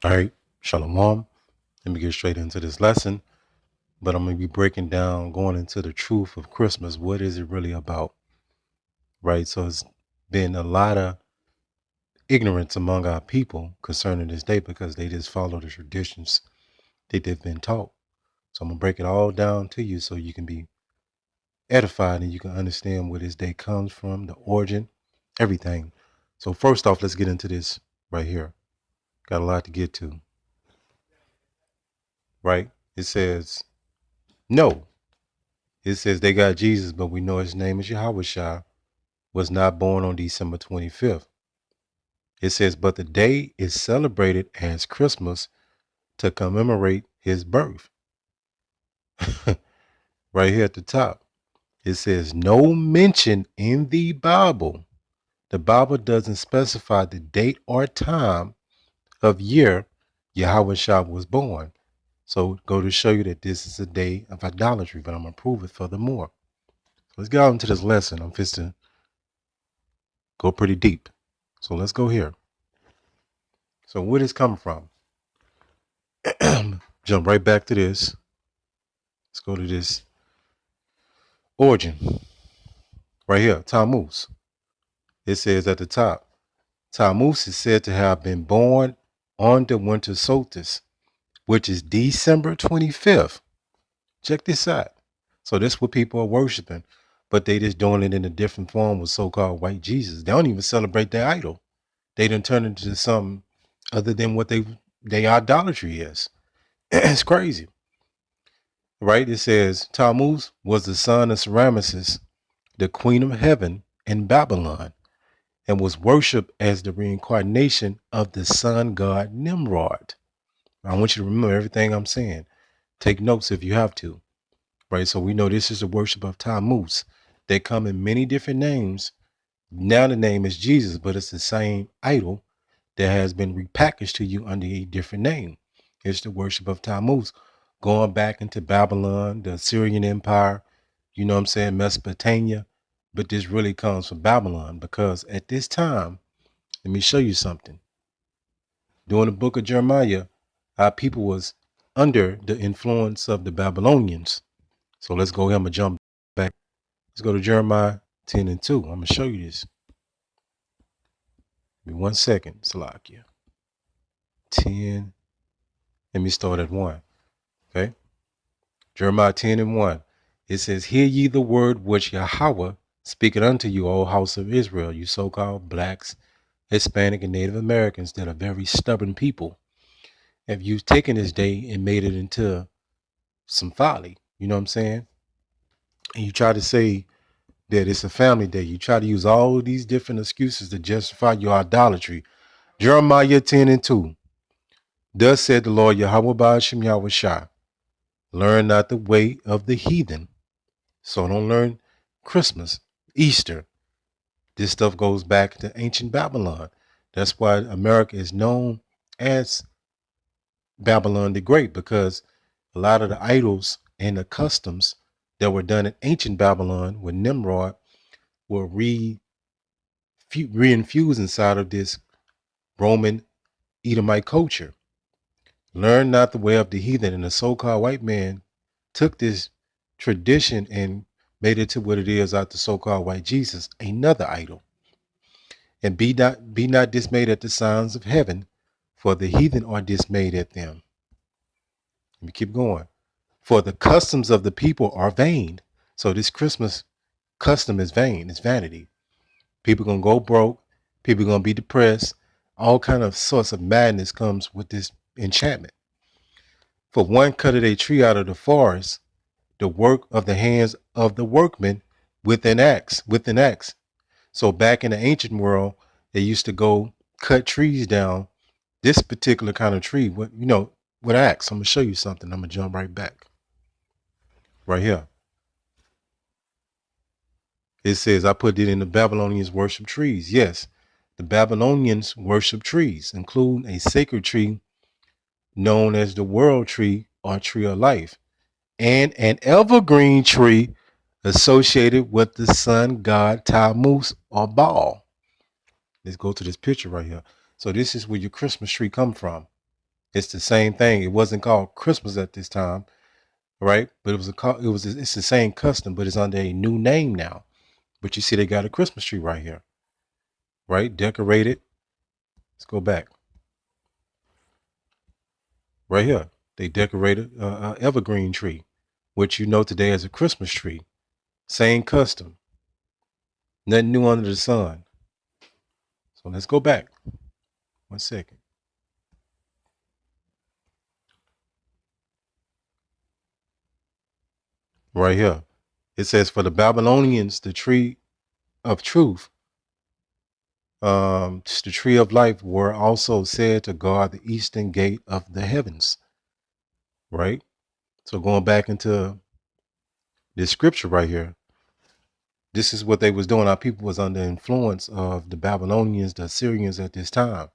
All right, Shalom. Let me get straight into this lesson, but I'm going to be breaking down, going into the truth of Christmas. What is it really about? Right? So it's been a lot of ignorance among our people concerning this day because they just follow the traditions that they've been taught. So I'm going to break it all down to you so you can be edified and you can understand where this day comes from, the origin, everything. So first off, let's get into this right here. Got a lot to get to, right? It says, no. It says they got Jesus, but we know his name is Yahweh was not born on December 25th. It says, but the day is celebrated as Christmas to commemorate his birth. Right here at the top, it says, no mention in the Bible. The Bible doesn't specify the date or time of year Yahweh was born. So go to show you that this is a day of idolatry, but I'm going to prove it furthermore. Let's get out into this lesson. I'm just to go pretty deep. So let's go here. So where this come from? Jump right back to this. Let's go to this origin right here, Tammuz. It says at the top, Tammuz is said to have been born on the winter solstice, which is December 25th. Check this out. So this is what people are worshiping, but they just doing it in a different form with so-called white Jesus. They don't even celebrate their idol. They done turn it into something other than what they idolatry is. It's crazy. Right? It says Tammuz was the son of Semiramis, the queen of heaven in Babylon, and was worshipped as the reincarnation of the sun god Nimrod. I want you to remember everything I'm saying. Take notes if you have to. Right? So we know this is the worship of Tammuz. They come in many different names. Now the name is Jesus, but it's the same idol that has been repackaged to you under a different name. It's the worship of Tammuz, going back into Babylon, the Assyrian Empire, you know what I'm saying, Mesopotamia. But this really comes from Babylon because at this time, let me show you something. During the book of Jeremiah, our people was under the influence of the Babylonians. So let's go here. I'm going to jump back. Let's go to Jeremiah 10 and 2. I'm going to show you this. Give me 1 second, Salakia. 10. Let me start at 1. Okay. Jeremiah 10 and 1. It says, hear ye the word which Yahweh speaketh unto you, O house of Israel, you so-called blacks, Hispanic, and Native Americans that are very stubborn people. Have you taken this day and made it into some folly? You know what I'm saying? And you try to say that it's a family day. You try to use all of these different excuses to justify your idolatry. Jeremiah 10 and 2. Thus said the Lord Yahweh Ba'ashem Yahweh Shai, learn not the way of the heathen. So don't learn Christmas, Easter. This stuff goes back to ancient Babylon. That's why America is known as Babylon the Great, because a lot of the idols and the customs that were done in ancient Babylon with Nimrod were reinfused inside of this Roman Edomite culture. Learn not the way of the heathen, and the so-called white man took this tradition and made it to what it is out the so-called white Jesus, another idol. And be not dismayed at the signs of heaven, for the heathen are dismayed at them. Let me keep going. For the customs of the people are vain. So this Christmas custom is vain. It's vanity. People gonna go broke. People gonna be depressed. All kind of sorts of madness comes with this enchantment. For one cutted a tree out of the forest, the work of the hands of the workman with an axe. So back in the ancient world, they used to go cut trees down. This particular kind of tree, with axe. I'm gonna show you something. I'm gonna jump right back. Right here. It says, I put it in the Babylonians worship trees. Yes, the Babylonians worship trees, including a sacred tree known as the world tree or tree of life, and an evergreen tree associated with the sun god Tammuz or Baal. Let's go to this picture right here. So this is where your Christmas tree come from. It's the same thing. It wasn't called Christmas at this time, right? But it's the same custom, but it's under a new name now. But you see, they got a Christmas tree right here, right? Decorated. Let's go back right here. They decorated a evergreen tree, which you know today as a Christmas tree. Same custom. Nothing new under the sun. So let's go back. 1 second. Right here. It says, for the Babylonians, the tree of truth, the tree of life, were also said to guard the eastern gate of the heavens. Right? So going back into this scripture right here, this is what they was doing. Our people was under influence of the Babylonians, the Assyrians at this time.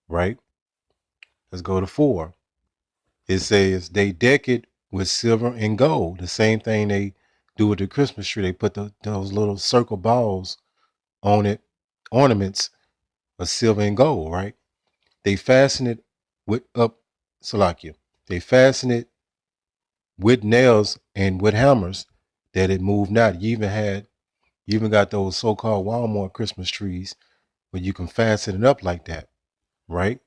Right? Let's go to 4. It says they deck it with silver and gold. The same thing they do with the Christmas tree. They put those little circle balls on it, ornaments of silver and gold, right? They fasten it with Salakia. They fasten it with nails and with hammers that it moved not. You even got those so-called Walmart Christmas trees where you can fasten it up like that, right?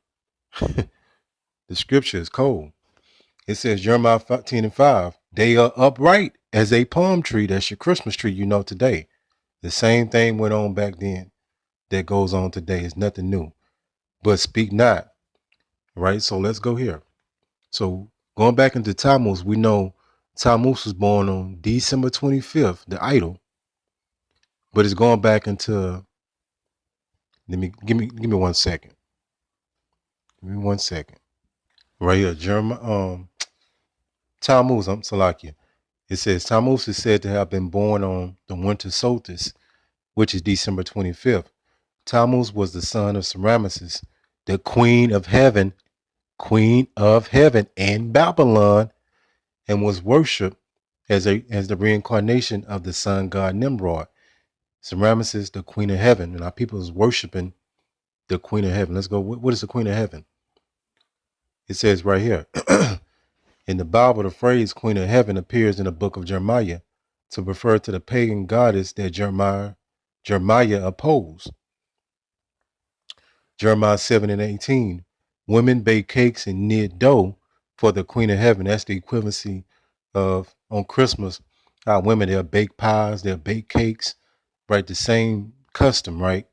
The scripture is cold. It says Jeremiah 15:5, they are upright as a palm tree. That's your Christmas tree you know today. The same thing went on back then that goes on today. It's nothing new. But speak not, right? So let's go here. So going back into Tammuz, we know Tammuz was born on December 25th, the idol. But it's going back into, give me 1 second. Give me 1 second. Right here, Tammuz, I'm Salakia. It says Tammuz is said to have been born on the winter solstice, which is December 25th. Tammuz was the son of Semiramis, the queen of heaven and Babylon, and was worshipped as the reincarnation of the sun god Nimrod. Semiramis, the queen of heaven, and our people is worshiping the queen of heaven. Let's go. What is the queen of heaven? It says right here. In the Bible, the phrase queen of heaven appears in the book of Jeremiah to refer to the pagan goddess that Jeremiah opposed. Jeremiah 7:18. Women bake cakes and knead dough for the queen of heaven. That's the equivalency of on Christmas. Our women, they'll bake pies, they'll bake cakes, right? The same custom, right?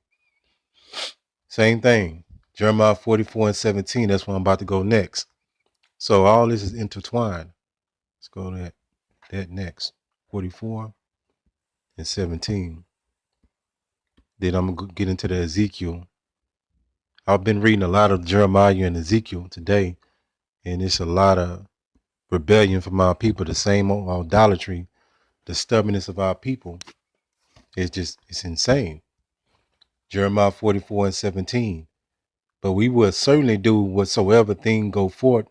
Same thing. Jeremiah 44:17. That's where I'm about to go next. So all this is intertwined. Let's go to that next. 44:17. Then I'm gonna get into the Ezekiel. I've been reading a lot of Jeremiah and Ezekiel today, and it's a lot of rebellion from our people, the same old idolatry, the stubbornness of our people. It's insane. Jeremiah 44:17. But we will certainly do whatsoever thing go forth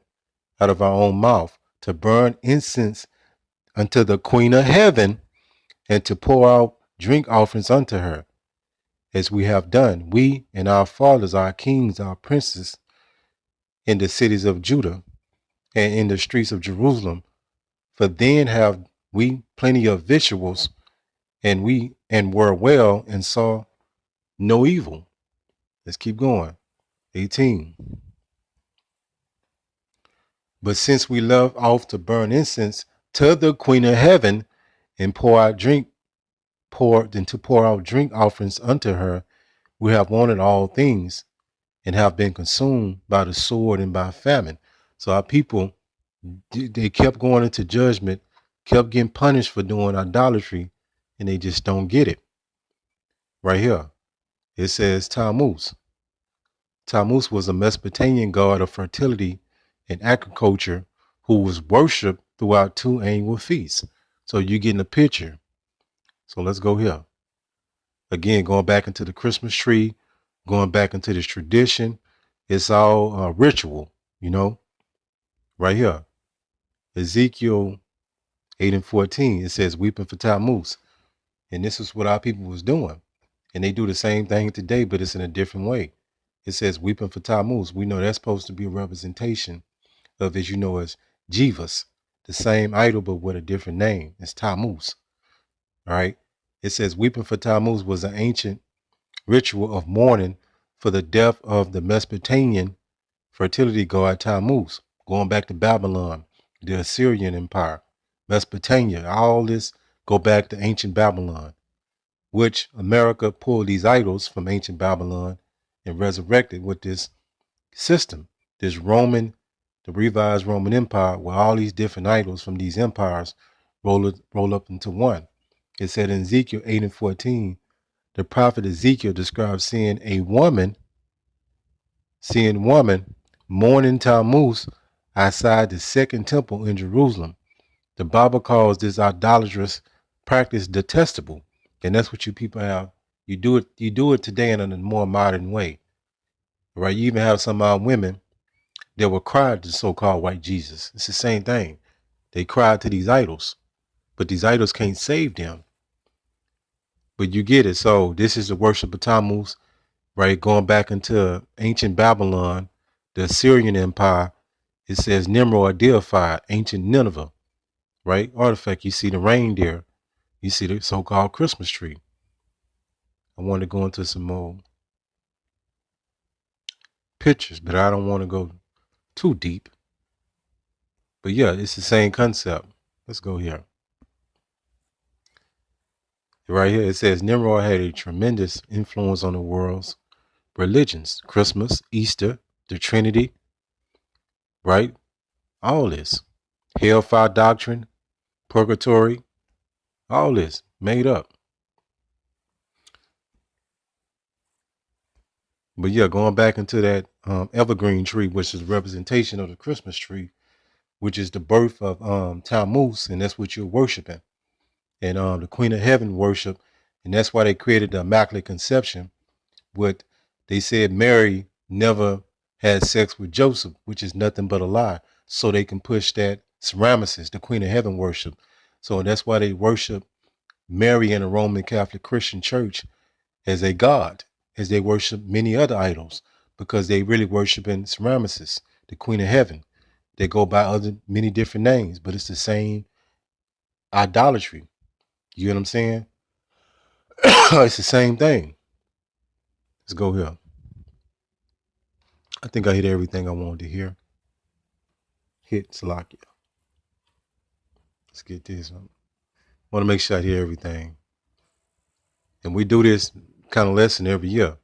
out of our own mouth, to burn incense unto the queen of heaven, and to pour out drink offerings unto her, as we have done, we and our fathers, our kings, our princes, in the cities of Judah and in the streets of Jerusalem. For then have we plenty of victuals, and were well, and saw no evil. Let's keep going. 18. But since we love off to burn incense to the queen of heaven, and pour out drink offerings unto her, we have wanted all things, and have been consumed by the sword and by famine. So our people, they kept going into judgment, kept getting punished for doing idolatry, and they just don't get it. Right here, it says Tammuz. Tammuz was a Mesopotamian god of fertility and agriculture who was worshipped throughout 2 annual feasts. So you're getting a picture. So let's go here. Again, going back into the Christmas tree, going back into this tradition. It's all ritual, right here. Ezekiel 8:14, it says, weeping for Tammuz. And this is what our people was doing. And they do the same thing today, but it's in a different way. It says weeping for Tammuz. We know that's supposed to be a representation of, as you know, as Jivas, the same idol but with a different name. It's Tammuz. All right. It says weeping for Tammuz was an ancient ritual of mourning for the death of the Mesopotamian fertility god Tammuz, going back to Babylon, the Assyrian Empire, Mesopotamia. All this go back to ancient Babylon, which America pulled these idols from ancient Babylon and resurrected with this system, this Roman, the revised Roman Empire, where all these different idols from these empires roll up into one. It said in Ezekiel 8 and 14, the prophet Ezekiel describes seeing woman mourning Tammuz outside the second temple in Jerusalem. The Bible calls this idolatrous practice detestable, and that's what you people have. You do it today in a more modern way, right? You even have some women that will cry to the so-called white Jesus. It's the same thing. They cry to these idols, but these idols can't save them. But you get it. So this is the worship of Tammuz, right? Going back into ancient Babylon, the Assyrian Empire. It says Nimrod deified ancient Nineveh, right? Artifact. You see the reindeer. You see the so-called Christmas tree. I want to go into some more pictures, but I don't want to go too deep. But yeah, it's the same concept. Let's go here. Right here, it says Nimrod had a tremendous influence on the world's religions. Christmas, Easter, the Trinity, right? All this. Hellfire doctrine, purgatory, all this made up. But yeah, going back into that evergreen tree, which is a representation of the Christmas tree, which is the birth of Tammuz, and that's what you're worshiping. And the Queen of Heaven worship, and that's why they created the Immaculate Conception. What they said Mary never had sex with Joseph, which is nothing but a lie, so they can push that Semiramis, the Queen of Heaven worship. So that's why they worship Mary in the Roman Catholic Christian Church as a god, as they worship many other idols, because they really worshiping Semiramis, the Queen of Heaven. They go by many different names, but it's the same idolatry. You know what I'm saying? It's the same thing. Let's go here. I think I hit everything I wanted to hear. Hit Salakia. Let's get this. I want to make sure I hear everything. And we do this kind of lesson every year.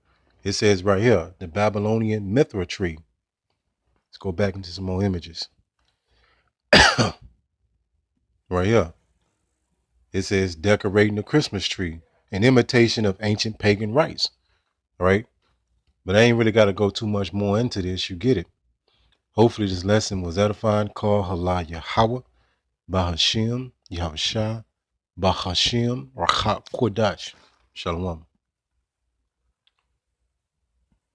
It says right here, the Babylonian Mithra tree. Let's go back into some more images. Right here. It says decorating the Christmas tree, an imitation of ancient pagan rites. Right? But I ain't really got to go too much more into this. You get it. Hopefully this lesson was edifying. Call Hala Yahweh, Bahashim, Yahushua, Bahashim, Rachab Kodash. Shalom.